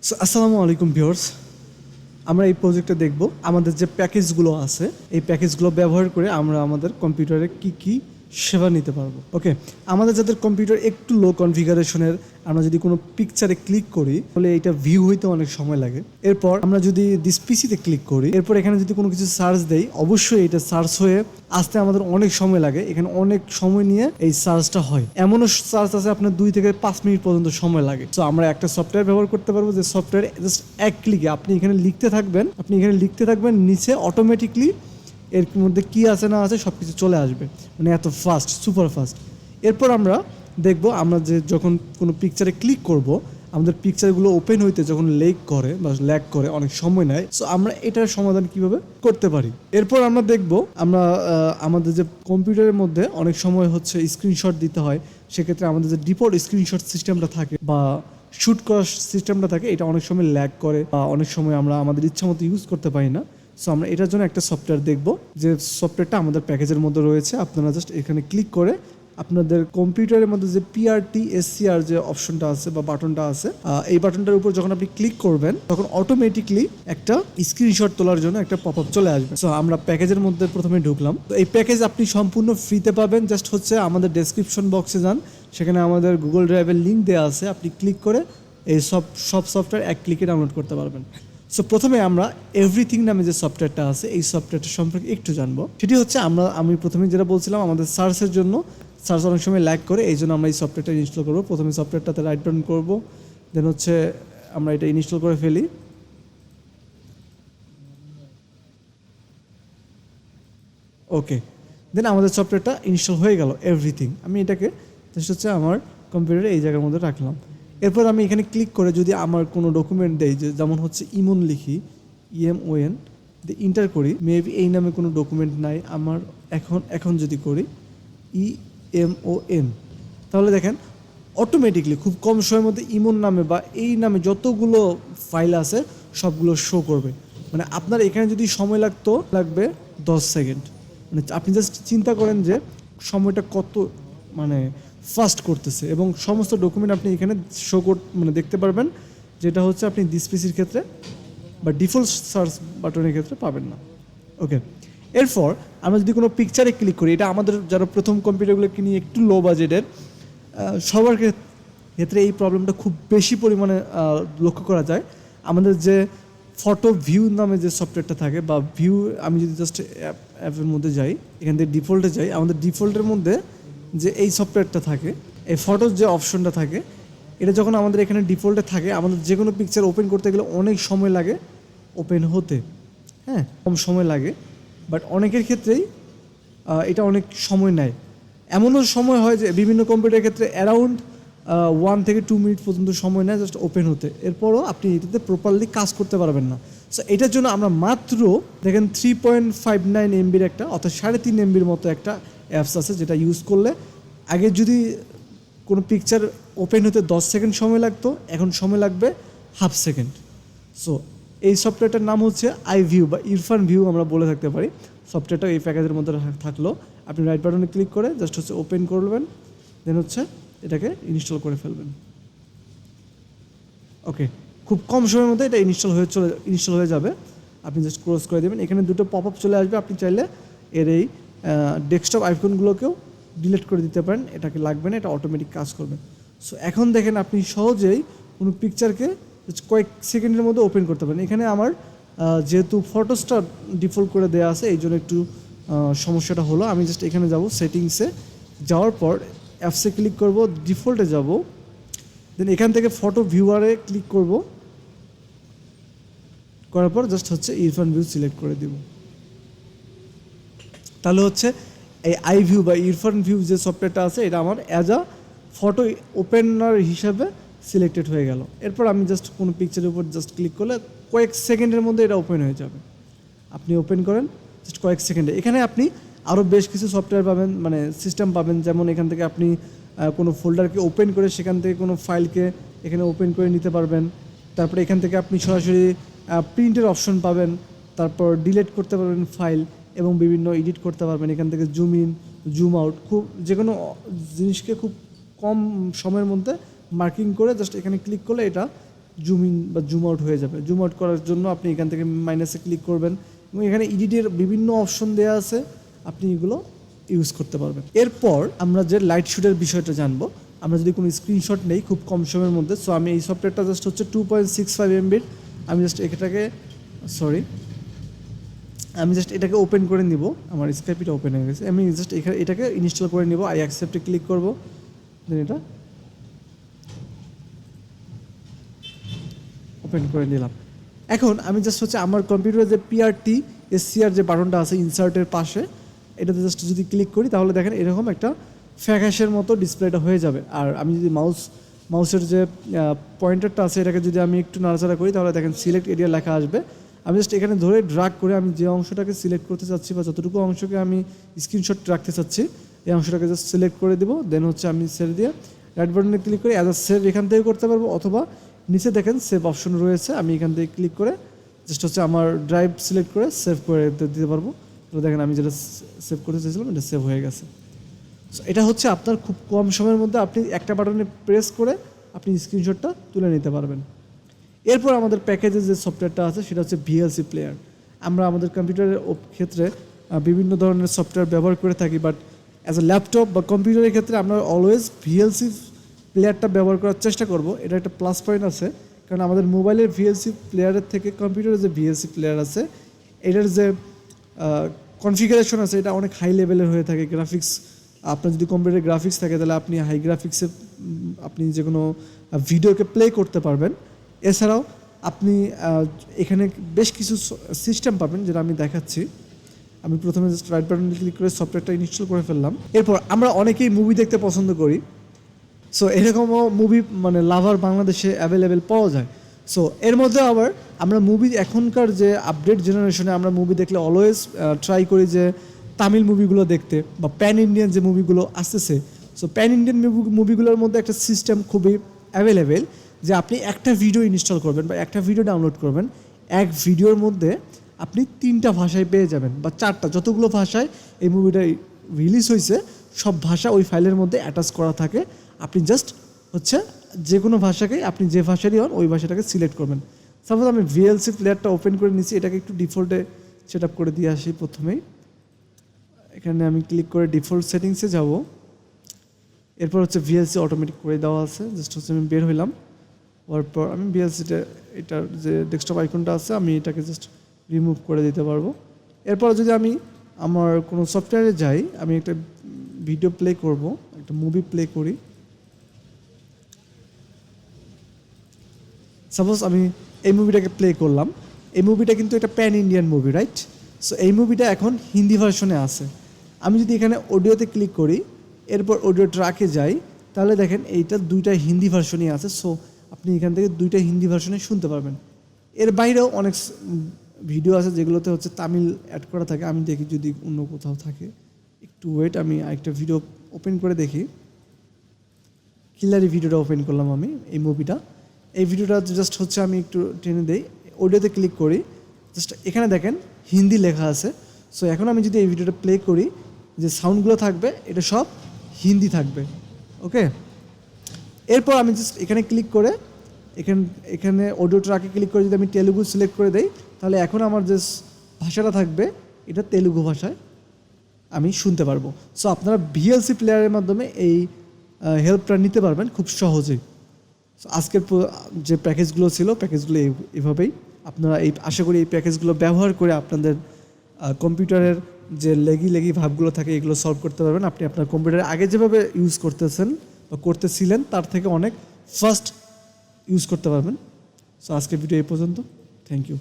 So আসসালামু আলাইকুম viewers, আমরা এই প্রজেক্টে দেখব আমাদের যে প্যাকেজগুলো আছে এই প্যাকেজগুলো ব্যবহার করে আমরা আমাদের কম্পিউটারে কি কি সেবা নিতে পারবো। ওকে, আমাদের যাদের কম্পিউটার একটু লো কনফিগারেশনের, আমরা যদি কোনো পিকচারে ক্লিক করি তাহলে এটা ভিউ হইতে অনেক সময় লাগে। এরপর আমরা যদি দিস পিসিতে ক্লিক করি, এরপর এখানে যদি কোনো কিছু সার্চ দেই, অবশ্যই এটা সার্চ হয়ে আসতে আমাদের অনেক সময় লাগে। এখানে অনেক সময় নিয়ে এই সার্চটা হয়, এমনও সার্চ আছে আপনার 2 থেকে 5 মিনিট পর্যন্ত সময় লাগে। তো আমরা একটা সফটওয়্যার ব্যবহার করতে পারবো, যে সফটওয়্যার জাস্ট এক ক্লিকে আপনি এখানে লিখতে থাকবেন, নিচে অটোমেটিকলি এর মধ্যে কি আছে না আছে সব কিছু চলে আসবে, মানে এত ফাস্ট, সুপার ফাস্ট। এরপর আমরা দেখব আমরা যে যখন কোনো পিকচারে ক্লিক করব, আমাদের পিকচারগুলো ওপেন হইতে যখন ল্যাগ করে অনেক সময় নেয়। সো আমরা এটার সমাধান কিভাবে করতে পারি। এরপর আমরা দেখব আমরা আমাদের যে কম্পিউটারের মধ্যে অনেক সময় হচ্ছে স্ক্রিনশট দিতে হয়, সেক্ষেত্রে আমাদের যে ডিফল্ট স্ক্রিনশট সিস্টেমটা থাকে বা শ্যুট করার সিস্টেমটা থাকে, এটা অনেক সময় ল্যাগ করে বা অনেক সময় আমরা আমাদের ইচ্ছা মতো ইউজ করতে পারি না। সো আমরা এটার জন্য একটা সফটওয়্যার দেখব, যে সফটওয়্যারটা আমাদের প্যাকেজের মধ্যে রয়েছে। আপনারা জাস্ট এখানে ক্লিক করে আপনাদের কম্পিউটারের মধ্যে যে পিআরটি এসসিআর যে অপশনটা আছে বা বাটনটা আছে, এই বাটনটার উপর যখন আপনি ক্লিক করবেন তখন অটোমেটিকলি একটা স্ক্রিনশট তোলার জন্য একটা পপ আপ চলে আসবে। সো আমরা প্যাকেজের মধ্যে প্রথমে ঢুকলাম। তো এই প্যাকেজ আপনি সম্পূর্ণ ফ্রিতে পাবেন। জাস্ট হচ্ছে আমাদের ডেসক্রিপশন বক্সে যান, সেখানে আমাদের গুগল ড্রাইভের লিঙ্ক দেওয়া আছে, আপনি ক্লিক করে এই সব সফটওয়্যার এক ক্লিকে ডাউনলোড করতে পারবেন। সো প্রথমে আমরা এভরিথিং নামে যে সফটওয়্যারটা আছে এই সফটওয়্যারটা সম্পর্কে একটু জানবো। সেটি হচ্ছে আমি প্রথমে যেটা বলছিলাম, আমাদের সার্চের জন্য সার্চ অনেক সময় ল্যাগ করে, এই জন্য আমরা এই সফটওয়্যারটা ইনস্টল করবো। প্রথমে সফটওয়্যারটাতে রাইট বাটন করবো, দেন হচ্ছে আমরা এটা ইনস্টল করে ফেলি। ওকে, দেন আমাদের সফটওয়্যারটা ইনস্টল হয়ে গেল এভরিথিং। আমি এটাকে জাস্ট হচ্ছে আমার কম্পিউটারে এই জায়গার মধ্যে রাখলাম। এরপর আমি এখানে ক্লিক করে যদি আমার কোনো ডকুমেন্ট দেই, যেমন হচ্ছে ইমন লিখি, EMON দিয়ে ইন্টার করি, মেবি এই নামে কোনো ডকুমেন্ট নাই আমার। এখন যদি করি EMON, তাহলে দেখেন অটোমেটিকলি খুব কম সময়ের মধ্যে ইমন নামে বা এই নামে যতগুলো ফাইল আছে সবগুলো শো করবে। মানে আপনার এখানে যদি সময় লাগবে 10 সেকেন্ড, মানে আপনি জাস্ট চিন্তা করেন যে সময়টা কত মানে ফাস্ট করতেছে, এবং সমস্ত ডকুমেন্ট আপনি এখানে দেখতে পারবেন, যেটা হচ্ছে আপনি ডিসপিসির ক্ষেত্রে বা ডিফল্ট সার্চ বাটনের ক্ষেত্রে পাবেন না। ওকে, এরপর আমরা যদি কোনো পিকচারে ক্লিক করি, এটা আমাদের যারা প্রথম কম্পিউটারগুলো কিনি একটু লো বাজেটের, সবার ক্ষেত্রে এই প্রবলেমটা খুব বেশি পরিমাণে লক্ষ্য করা যায়। আমাদের যে ফটো ভিউ নামে যে সফটওয়্যারটা থাকে বা ভিউ, আমি যদি জাস্ট অ্যাপের মধ্যে যাই, এখান থেকে ডিফল্টে যাই, আমাদের ডিফল্টের মধ্যে যে এই সফটওয়্যারটা থাকে, এই ফটোর যে অপশনটা থাকে, এটা যখন আমাদের এখানে ডিফল্টে থাকে, আমাদের যে কোনো পিকচার ওপেন করতে গেলে অনেক সময় লাগে ওপেন হতে। হ্যাঁ, কম সময় লাগে, বাট অনেকের ক্ষেত্রেই এটা অনেক সময় নেয়। এমনও সময় হয় যে বিভিন্ন কম্পিউটারের ক্ষেত্রে অ্যারাউন্ড 1 থেকে 2 মিনিট পর্যন্ত সময় নেয় জাস্ট ওপেন হতে। এরপরও আপনি এটাতে প্রপারলি কাজ করতে পারবেন না। সো এটার জন্য আমরা মাত্র দেখেন 3.59 MBর একটা, অর্থাৎ 3.5 MBর মতো একটা অ্যাপস আছে, যেটা ইউজ করলে আগে যদি কোনো পিকচার ওপেন হতে 10 সেকেন্ড সময় লাগতো, এখন সময় লাগবে হাফ সেকেন্ড। সো এই সফটওয়্যারটার নাম হচ্ছে iView বা ইরফান ভিউ আমরা বলে থাকতে পারি। সফটওয়্যারটা এই প্যাকেজের মধ্যে থাকলো, আপনি রাইট বাটনে ক্লিক করে জাস্ট হচ্ছে ওপেন করবেন, দেন হচ্ছে এটাকে ইনস্টল করে ফেলবেন। ওকে, খুব কম সময়ের মধ্যে এটা ইনস্টল হয়ে যাবে। আপনি জাস্ট ক্লোজ করে দেবেন, এখানে দুটো পপ আপ চলে আসবে। আপনি চাইলে এর এই ডেস্কটপ আইকনগুলোকেও ডিলিট করে দিতে পারেন, এটাকে লাগবে না, এটা অটোমেটিক কাজ করবে। সো এখন দেখেন আপনি সহজেই কোনো পিকচারকে কয়েক সেকেন্ডের মধ্যে ওপেন করতে পারেন। এখানে আমার যেহেতু ফটোসটা ডিফল্ট করে দেওয়া আছে, এই জন্য একটু সমস্যাটা হলো। আমি জাস্ট এখানে যাব, সেটিংসে যাওয়ার পর অ্যাপসে ক্লিক করব, ডিফল্টে যাব, দেন এখান থেকে ফটো ভিউয়ারে ক্লিক করব, করার পর জাস্ট হচ্ছে ইরফান ভিউ সিলেক্ট করে দিব। তাহলে হচ্ছে এই iView বা ইরফান ভিউ যে সফটওয়্যারটা আছে, এটা আমার অ্যাজ আ ফটো ওপেনার হিসাবে সিলেক্টেড হয়ে গেল। এরপর আমি জাস্ট কোনো পিকচারের উপর জাস্ট ক্লিক করলে কয়েক সেকেন্ডের মধ্যে এটা ওপেন হয়ে যাবে। আপনি ওপেন করেন জাস্ট কয়েক সেকেন্ডে। এখানে আপনি আরও বেশ কিছু সফটওয়্যার পাবেন, মানে সিস্টেম পাবেন, যেমন এখান থেকে আপনি কোনো ফোল্ডারকে ওপেন করে সেখান থেকে কোনো ফাইলকে এখানে ওপেন করে নিতে পারবেন। তারপরে এখান থেকে আপনি সরাসরি প্রিন্টের অপশন পাবেন, তারপর ডিলিট করতে পারবেন ফাইল, এবং বিভিন্ন এডিট করতে পারবেন। এখান থেকে জুম ইন, জুম আউট, খুব যে কোনো জিনিসকে খুব কম সময়ের মধ্যে মার্কিং করে জাস্ট এখানে ক্লিক করলে এটা জুম ইন বা জুম আউট হয়ে যাবে। জুম আউট করার জন্য আপনি এখান থেকে মাইনাসে ক্লিক করবেন এবং এখানে এডিটের বিভিন্ন অপশন দেওয়া আছে, আপনি এগুলো ইউজ করতে পারবেন। এরপর আমরা যে লাইট শ্যুটের বিষয়টা জানবো। আমরা যদি কোনো স্ক্রিনশট নেই খুব কম সময়ের মধ্যে, সো আমি এই সফটওয়্যারটা জাস্ট হচ্ছে 2.65 MB, আমি জাস্ট এটাকে ওপেন করে নিব। আমার স্কাইপিটা ওপেন হয়ে গেছে, আমি জাস্ট এটাকে ইনস্টল করে নিব। আই অ্যাকসেপ্টে ক্লিক করব, দেন এটা ওপেন করে নিলাম। এখন আমি জাস্ট হচ্ছে আমার কম্পিউটারে যে PRT SCR যে বাটনটা আছে ইনসার্টের পাশে, এটাতে জাস্ট যদি ক্লিক করি তাহলে দেখেন এরকম একটা ফ্যাকাশের মতো ডিসপ্লেটা হয়ে যাবে। আর আমি যদি মাউসের যে পয়েন্টারটা আছে এটাকে যদি আমি একটু নাড়াচাড়া করি তাহলে দেখেন সিলেক্ট এরিয়া লেখা আসবে। আমি জাস্ট এখানে ধরে ড্রাগ করে আমি যে অংশটাকে সিলেক্ট করতে চাচ্ছি বা যতটুকু অংশকে আমি স্ক্রিনশট রাখতে চাচ্ছি এই অংশটাকে জাস্ট সিলেক্ট করে দেবো। দেন হচ্ছে আমি সেভ দিয়ে রাইট বাটনে ক্লিক করে অ্যাজ আ সেভ এখান থেকে করতে পারবো, অথবা নিচে দেখেন সেভ অপশন রয়েছে, আমি এখান থেকে ক্লিক করে জাস্ট হচ্ছে আমার ড্রাইভ সিলেক্ট করে সেভ করে দিতে পারবো। তো দেখেন আমি যেটা সেভ করতে চাইছিলাম এটা সেভ হয়ে গেছে। সো এটা হচ্ছে আপনার খুব কম সময়ের মধ্যে আপনি একটা বাটনে প্রেস করে আপনি স্ক্রিনশটটা তুলে নিতে পারবেন। এরপর আমাদের প্যাকেজে যে সফটওয়্যারটা আছে সেটা হচ্ছে VLC প্লেয়ার। আমরা আমাদের কম্পিউটারের ক্ষেত্রে বিভিন্ন ধরনের সফটওয়্যার ব্যবহার করে থাকি, বাট অ্যাজ এ ল্যাপটপ বা কম্পিউটারের ক্ষেত্রে আমরা অলওয়েজ VLC প্লেয়ারটা ব্যবহার করার চেষ্টা করব। এটা একটা প্লাস পয়েন্ট আছে, কারণ আমাদের মোবাইলের VLC প্লেয়ারের থেকে কম্পিউটারের যে VLC প্লেয়ার আছে এটার যে কনফিগারেশন আছে এটা অনেক হাই লেভেলের হয়ে থাকে। গ্রাফিক্স আপনার যদি কম্পিউটারে গ্রাফিক্স থাকে তাহলে আপনি হাই গ্রাফিক্সে আপনি যে কোনো ভিডিওকে প্লে করতে পারবেন। এছাড়াও আপনি এখানে বেশ কিছু সিস্টেম পাবেন যেটা আমি দেখাচ্ছি। আমি প্রথমে জাস্ট রাইট বাটনে ক্লিক করে সফটওয়্যারটা ইনস্টল করে ফেললাম। এরপর আমরা অনেকেই মুভি দেখতে পছন্দ করি, সো এরকমও মুভি মানে লাভার বাংলাদেশে অ্যাভেলেবেল পাওয়া যায়। সো এর মধ্যে আবার আমরা মুভি এখনকার যে আপডেট জেনারেশনে আমরা মুভি দেখলে অলওয়েজ ট্রাই করি যে তামিল মুভিগুলো দেখতে বা প্যান ইন্ডিয়ান যে মুভিগুলো আসতেছে। সো প্যান ইন্ডিয়ান মুভিগুলোর মধ্যে একটা সিস্টেম খুবই অ্যাভেলেবেল যে আপনি একটা ভিডিও ইনস্টল করবেন বা একটা ভিডিও ডাউনলোড করবেন, এক ভিডিওর মধ্যে আপনি 3টা ভাষায় পেয়ে যাবেন বা 4টা, যতগুলো ভাষায় এই মুভিটা রিলিজ হয়েছে সব ভাষা ওই ফাইলের মধ্যে অ্যাটাচ করা থাকে। আপনি জাস্ট হচ্ছে যে কোনো ভাষাকেই আপনি যে ভাষারই হন ওই ভাষাটাকে সিলেক্ট করবেন। সাপোজ আমি VLC প্লেয়ারটা ওপেন করে নিচ্ছি, এটাকে একটু ডিফল্টে সেট আপ করে দিয়ে আসি। প্রথমেই এখানে আমি ক্লিক করে ডিফল্ট সেটিংসে যাব। এরপর হচ্ছে VLC অটোমেটিক করে দেওয়া আছে, জাস্ট হচ্ছে আমি বের হইলাম। হওয়ার পর আমি VLCটা এটার যে ডেস্কটপ আইকনটা আছে আমি এটাকে জাস্ট রিমুভ করে দিতে পারবো। এরপর যদি আমি আমার কোনো সফটওয়্যারে যাই, আমি একটা ভিডিও প্লে করব, একটা মুভি প্লে করি। সাপোজ আমি এই মুভিটাকে প্লে করলাম, এই মুভিটা কিন্তু একটা pan Indian movie, right? So এই মুভিটা এখন হিন্দি ভার্সনে আছে। আমি যদি এখানে অডিওতে ক্লিক করি, এরপর অডিও ট্র্যাকে যাই, তাহলে দেখেন এইটা 2টা হিন্দি ভার্সনই আছে। সো আপনি এখান থেকে 2টা হিন্দি ভার্সনে শুনতে পারবেন। এর বাইরেও অনেক ভিডিও আছে যেগুলোতে হচ্ছে তামিল অ্যাড করা থাকে। আমি দেখি যদি অন্য কোথাও থাকে, একটু ওয়েট, আমি আরেকটা ভিডিও ওপেন করে দেখি। কিলারি ভিডিওটা ওপেন করলাম আমি, এই মুভিটা। এই ভিডিওটা জাস্ট হচ্ছে আমি একটু টেনে দেই, অডিওতে ক্লিক করি, জাস্ট এখানে দেখেন হিন্দি লেখা আছে। সো এখন আমি যদি এই ভিডিওটা প্লে করি, যে সাউন্ডগুলো থাকবে এটা সব হিন্দি থাকবে। ওকে, এরপর আমি জাস্ট এখানে ক্লিক করে এখানে অডিও ট্র্যাকে ক্লিক করে যদি আমি তেলুগু সিলেক্ট করে দেই, তাহলে এখন আমার যে ভাষাটা থাকবে এটা তেলুগু ভাষায় আমি শুনতে পারবো। সো আপনারা VLC প্লেয়ারের মাধ্যমে এই হেল্পটা নিতে পারবেন খুব সহজেই। সো আজকের যে প্যাকেজগুলো ছিল, প্যাকেজগুলো এভাবেই আপনারা আশা করি এই প্যাকেজগুলো ব্যবহার করে আপনাদের কম্পিউটারের যে লেগি ভাবগুলো থাকে এগুলো সলভ করতে পারবেন। আপনি আপনার কম্পিউটারে আগে যেভাবে ইউজ করতেছেন বা করতেছিলেন তার থেকে অনেক ফাস্ট ইউজ করতে পারবেন। সো আজকের ভিডিও এই পর্যন্ত। Thank you.